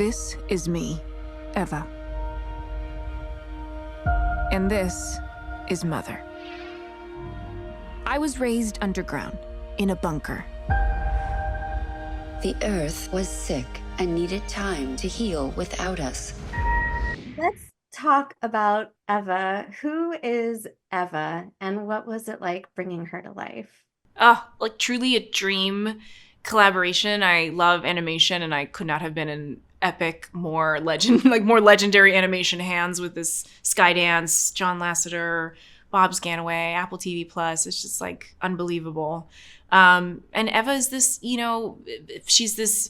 This is me, Eva. And this is Mother. I was raised underground, in a bunker. The Earth was sick and needed time to heal without us. Let's talk about Eva. Who is Eva, and what was it like bringing her to life? Like truly a dream collaboration. I love animation, and I could not have been in epic, more legendary animation hands with this Skydance, John Lasseter, Bob Scanaway, Apple TV Plus. It's just like unbelievable. And Eva is this, she's this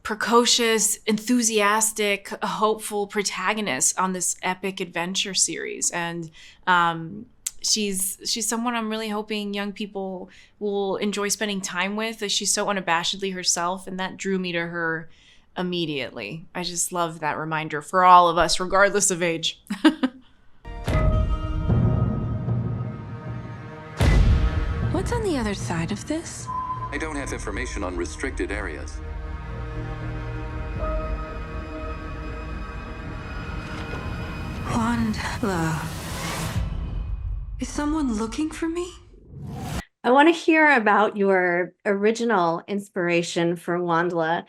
precocious, enthusiastic, hopeful protagonist on this epic adventure series. And she's someone I'm really hoping young people will enjoy spending time with. She's so unabashedly herself, and that drew me to her immediately. I just love that reminder for all of us, regardless of age. What's on the other side of this? I don't have information on restricted areas. WONDLA. Is someone looking for me? I want to hear about your original inspiration for WONDLA.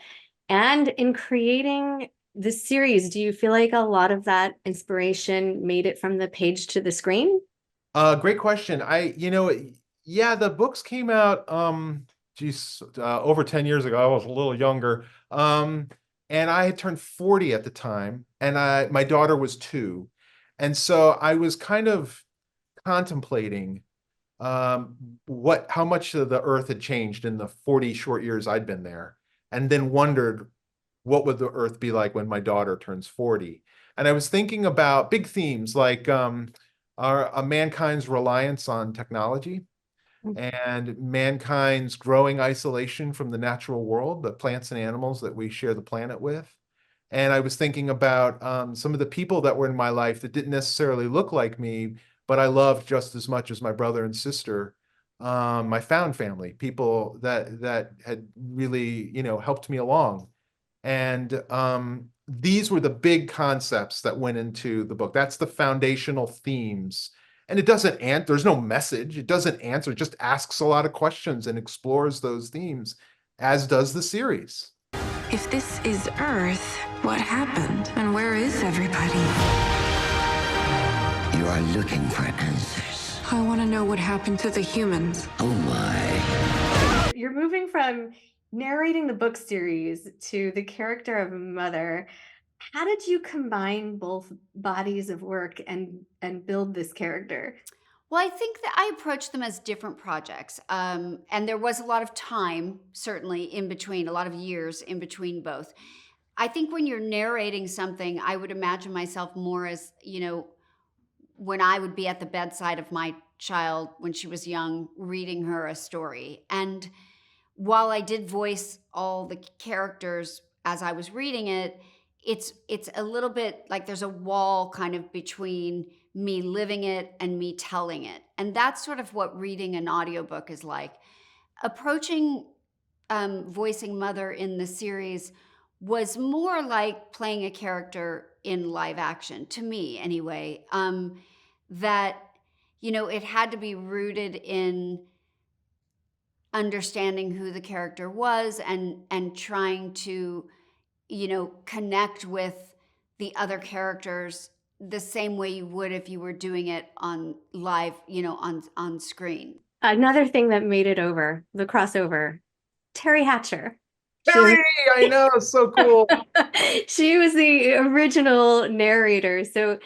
And in creating the series, do you feel like a lot of that inspiration made it from the page to the screen? Great question. The books came out, over 10 years ago. I was a little younger. And I had turned 40 at the time, and my daughter was 2. And so I was kind of contemplating how much of the Earth had changed in the 40 short years I'd been there, and then wondered what would the Earth be like when my daughter turns 40. And I was thinking about big themes like mankind's reliance on technology and mankind's growing isolation from the natural world, the plants and animals that we share the planet with. And I was thinking about some of the people that were in my life that didn't necessarily look like me, but I loved just as much as my brother and sister, my found family, people that had really, helped me along. And these were the big concepts that went into the book. That's the foundational themes. And it doesn't there's no message. It doesn't answer. It just asks a lot of questions and explores those themes, as does the series. If this is Earth, what happened? And where is everybody? You are looking for answers. I want to know what happened to the humans. Oh my. You're moving from narrating the book series to the character of Mother. How did you combine both bodies of work and build this character? Well, I think that I approached them as different projects. And there was a lot of time, certainly, in between, a lot of years in between both. I think when you're narrating something, I would imagine myself more as, when I would be at the bedside of my child when she was young, reading her a story. And while I did voice all the characters as I was reading it, it's a little bit like there's a wall kind of between me living it and me telling it. And that's sort of what reading an audiobook is like. Approaching voicing Mother in the series was more like playing a character in live action, to me anyway, that, it had to be rooted in understanding who the character was and trying to, connect with the other characters the same way you would if you were doing it on live, on screen. Another thing that made it over, the crossover, Teri Hatcher. Teri, I know, so cool. She was the original narrator. So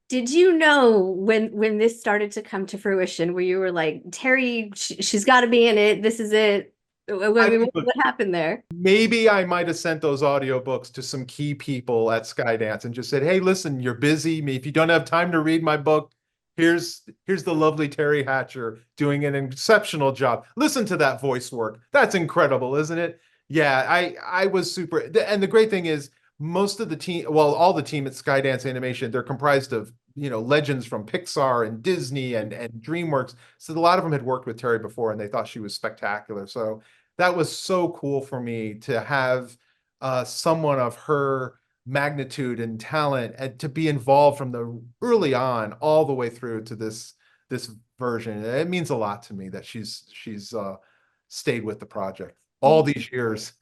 did you know when this started to come to fruition, where you were like, Teri, she's got to be in it. This is it. What happened there? Maybe I might have sent those audiobooks to some key people at Skydance and just said, hey, listen, you're busy. If you don't have time to read my book, here's the lovely Teri Hatcher doing an exceptional job. Listen to that voice work. That's incredible, isn't it? Yeah, I was super. And the great thing is, most of the team, well, all the team at Skydance Animation, they're comprised of, legends from Pixar and Disney and DreamWorks. So a lot of them had worked with Teri before, and they thought she was spectacular. So that was so cool for me to have someone of her magnitude and talent, and to be involved from the early on all the way through to this version. It means a lot to me that she's stayed with the project all these years.